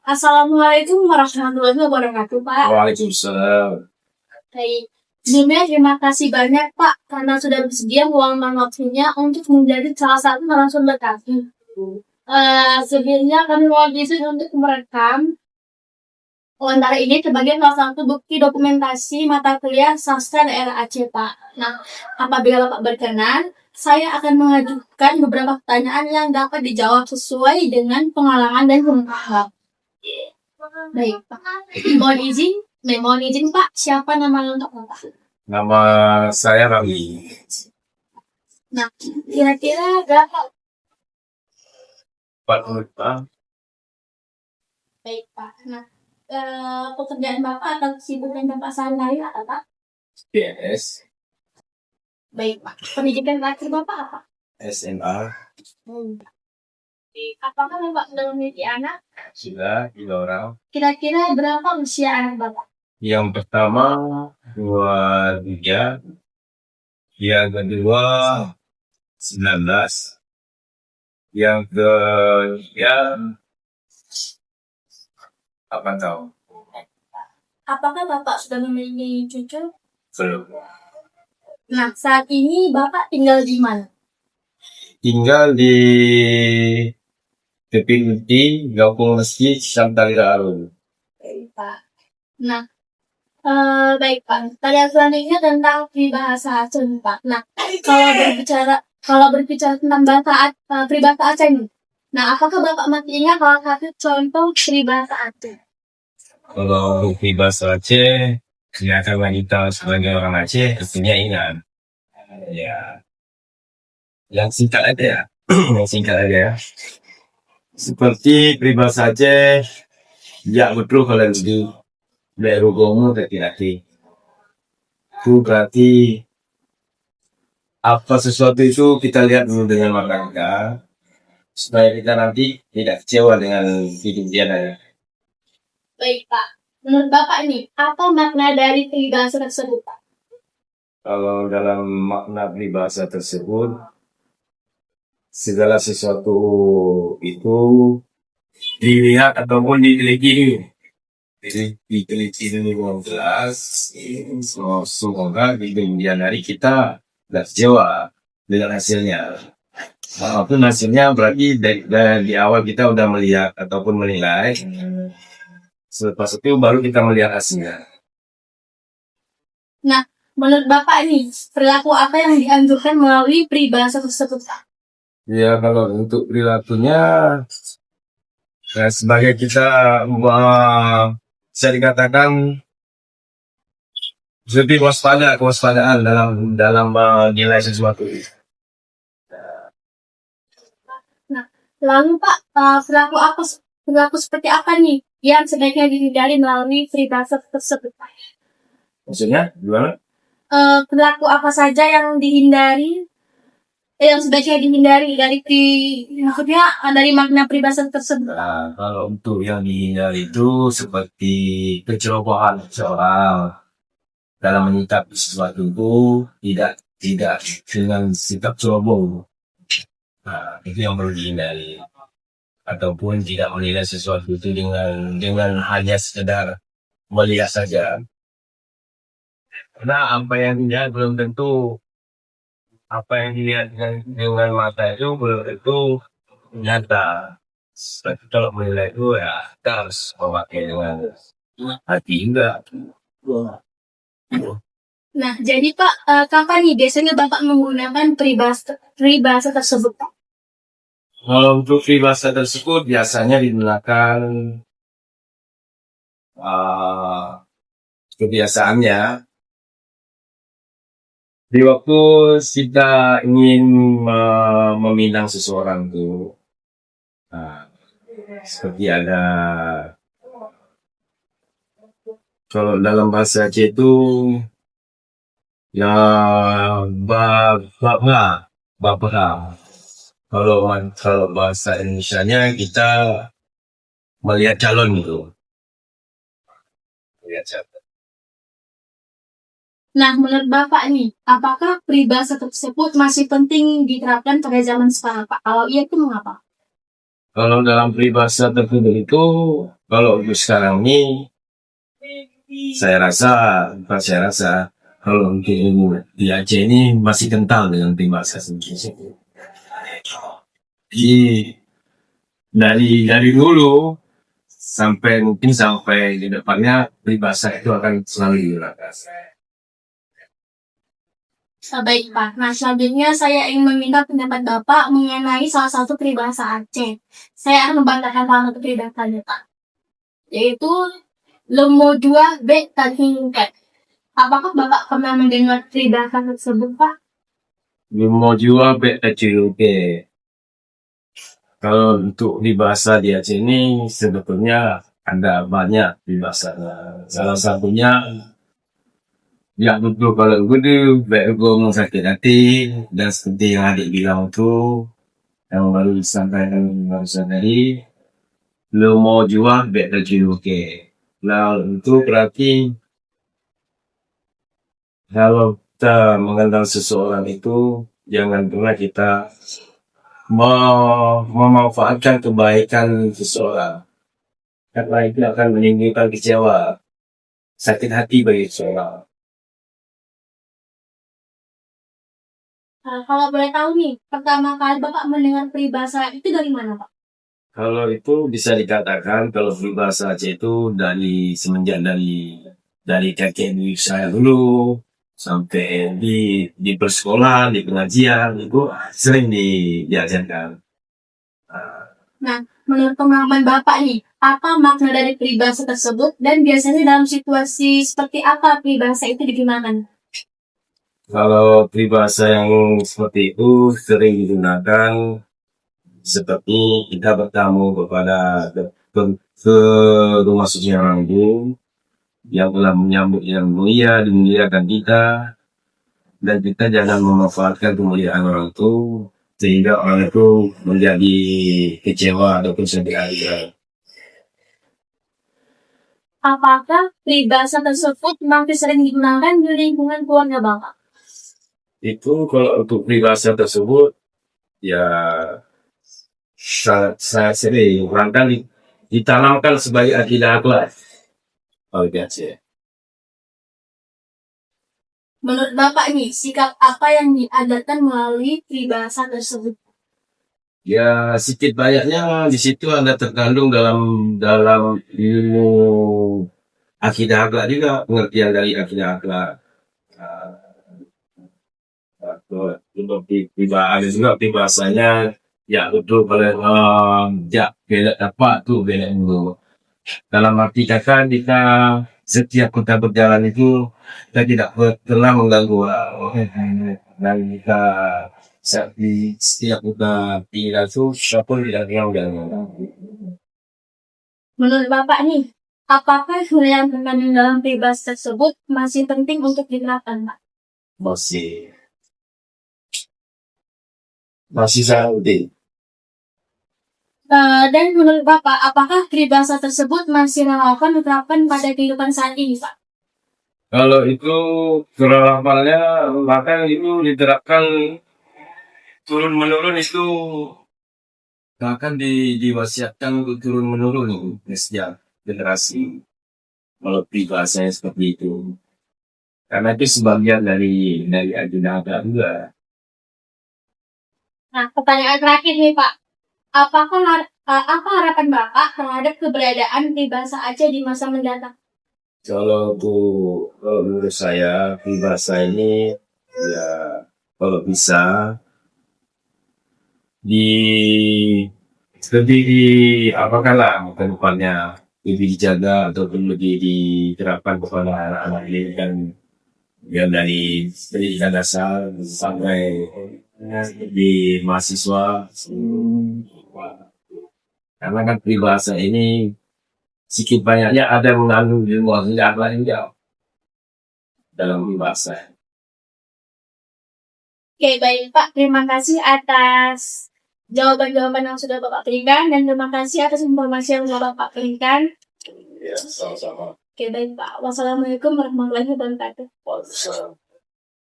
Assalamualaikum warahmatullahi wabarakatuh, Pak. Waalaikumsalam. Baik. Sebelumnya terima kasih banyak, Pak, karena sudah bersedia meluangkan waktunya untuk menjadi salah satu narasumber kami. Sebelumnya kami mohon izin untuk merekam wawancara ini sebagai salah satu bukti dokumentasi mata kuliah sastra daerah Aceh, Pak. Nah, apabila Bapak berkenan, saya akan mengajukan beberapa pertanyaan yang dapat dijawab sesuai dengan pengalaman dan pengetahuan. Baik, Pak. Mohon izin, Pak. Siapa nama lengkap Bapak? Nama saya Rami. Nah, kira-kira berapa? 40 tahun. Baik, Pak. Nah, pekerjaan Bapak atau kesibukan Bapak sehari-hari apa, Pak? PNS. Baik, Pak. Pendidikan terakhir Bapak apa? SMA. Apakah Bapak sudah memiliki anak? Sudah 3 orang. Kira-kira berapa usia anak Bapak? Yang pertama 23, yang kedua 19, yang ketiga 8 tahun. Apakah Bapak sudah memiliki cucu? Belum. Nah, saat ini Bapak tinggal di mana? Tinggal di Tepinti, Gampung Masjid, Santalira Arun. Baik, Pak. Nah, baik, Pak. Pertanyaan selanjutnya tentang peribahasa Aceh, Pak. Nah, kalau berbicara tentang peribahasa Aceh ini, nah, apakah Bapak masih ingat salah satu contoh peribahasa Aceh? Kalau peribahasa Aceh, ternyata wanita sebagai orang Aceh tentunya ingat. Ya, yang singkat aja ya. Yang singkat aja ya. Seperti peribahasa Aceh, ya betul kalau itu dari rugomu hati-hati. Itu berarti apa sesuatu itu kita lihat dulu dengan mata kita, supaya kita nanti tidak kecewa dengan hidup dia. Baik, Pak. Menurut Bapak ini, apa makna dari peribahasa tersebut, Pak? Kalau dalam makna peribahasa tersebut, segala sesuatu itu dilihat ataupun diteliti. Jadi diteliti dengan jelas. Semoga di kemudian hari kita tidak kecewa dengan hasilnya. Walaupun hasilnya berarti dari awal kita udah melihat ataupun menilai. Selepas itu baru kita melihat hasilnya. Nah, menurut Bapak ini, perilaku apa yang dianjurkan melalui peribahasa tersebut, Pak? Ya, kalau untuk perilakunya, ya, sebagai kita bisa dikatakan lebih kewaspadaan dalam menilai sesuatu. Nah, lalu Pak, perilaku seperti apa nih yang sebaiknya dihindari melalui peribahasa tersebut, Pak? Maksudnya gimana? Perilaku apa saja yang sebaiknya dihindari dari makna peribahasa tersebut? Nah, kalau untuk yang dihindari itu seperti kecerobohan seorang dalam menyikapi sesuatu itu tidak dengan sikap ceroboh. Nah, itu yang perlu dihindari. Ataupun tidak menilai sesuatu itu dengan hanya sekedar melihat saja. Karena apa yang dilihat belum tentu, apa yang dilihat dengan mata itu belum tentu nyata. Tapi kalau menilai itu ya kita harus memakai dengan hati juga. Nah, jadi Pak, kapan nih biasanya Bapak menggunakan peribahasa tersebut, Pak? Kalau untuk peribahasa tersebut biasanya digunakan kebiasaannya di waktu kita ingin meminang seseorang itu. Nah, seperti ada, kalau dalam bahasa Aceh itu ya babra. Kalau bahasa Indonesianya kita melihat calon gitu. Melihat calon. Nah, menurut Bapak nih, apakah peribahasa tersebut masih penting diterapkan pada zaman sekarang, Pak? Kalau iya, itu mengapa? Kalau dalam peribahasa tertentu itu, kalau untuk sekarang ini, saya rasa, bukan saya rasa, kalau untuk ilmu di Aceh ini masih kental dengan peribahasa sendiri. Jadi dari dulu sampai di depannya peribahasa itu akan selalu digunakan. Baik Pak, nah selanjutnya saya ingin meminta pendapat Bapak mengenai salah satu peribahasa Aceh. Saya akan membantahkan salah satu peribahasanya Pak, yaitu Lemo jua be tadhingkat. Apakah Bapak pernah mendengar peribahasa tersebut Pak? Mau jua be oke. Kalau untuk di bahasa di Aceh ini sebetulnya ada banyak di bahasanya. Salah satunya ya betul kalau gue mau sakit hati dan seperti yang adik bilang tuh yang baru disampaikan barusan tadi, lo mau jual bet oke. Nah itu berarti kalau kita mengenal seseorang itu jangan pernah kita memanfaatkan kebaikan seseorang karena itu akan menimbulkan kecewa, sakit hati bagi seseorang. Kalau boleh tahu nih, pertama kali Bapak mendengar peribahasa itu dari mana Pak? Kalau itu bisa dikatakan kalau peribahasa Aceh itu dari semenjak dari kakek buyut saya dulu sampai di persekolahan, di pengajian itu sering diajarkan. Nah, menurut pengalaman Bapak nih, apa makna dari peribahasa tersebut dan biasanya dalam situasi seperti apa peribahasa itu digunakan? Kalau peribahasa yang seperti itu sering digunakan seperti kita bertamu ke rumah suci orang itu yang telah menyambut yang mulia, dimuliakan kita, dan kita jangan memanfaatkan kemuliaan orang itu sehingga orang itu menjadi kecewa ataupun sedih aja. Apakah peribahasa tersebut masih sering digunakan di lingkungan keluarga Bapak? Itu kalau untuk peribahasa tersebut ya sangat sering bahkan ditanamkan sebagai akidah akhlak. Oh, biasa. Menurut Bapak nih, sikap apa yang diajarkan melalui peribahasa tersebut? Ya sedikit banyaknya di situ ada terkandung dalam ilmu akidah akhlak juga, pengertian dari akidah akhlak. Untuk ada juga bahasanya ya betul kalau ya beda dapat tuh beda dulu. Dalam arti kata kita setiap kita berjalan itu kita tidak pernah mengganggu orang dan kita setiap kita tinggal itu siapapun tidak mengganggu. Menurut Bapak nih, apakah hal yang terkandung dalam peribahasa tersebut masih penting untuk diterapkan Pak? Masih sangat penting. Dan menurut Bapak, apakah peribahasa tersebut masih relevan diterapkan pada kehidupan saat ini, Pak? Kalau itu relevannya, maka itu diterapkan turun menurun itu bahkan diwasiatkan untuk turun menurun setiap generasi. Kalau peribahasanya seperti itu, karena itu sebagian dari agenda agama juga. Nah, pertanyaan terakhir nih, Pak. Apa harapan Bapak terhadap keberadaan peribahasa Aceh di masa mendatang? Kalau menurut saya peribahasa ini ya kalau bisa lebih apakanlah ke depannya lebih dijaga ataupun lebih diterapkan kepada anak-anak ini dan ya dari pendidikan dasar sampai di mahasiswa. Karena kan peribahasa ini sedikit banyaknya ada mengandung ilmu sejarah juga dalam peribahasa. Oke, baik Pak. Terima kasih atas jawaban-jawaban yang sudah Bapak berikan dan terima kasih atas informasi yang sudah Bapak berikan. Ya, sama-sama. Oke, baik Pak. Wassalamualaikum warahmatullahi wabarakatuh. Waalaikumsalam.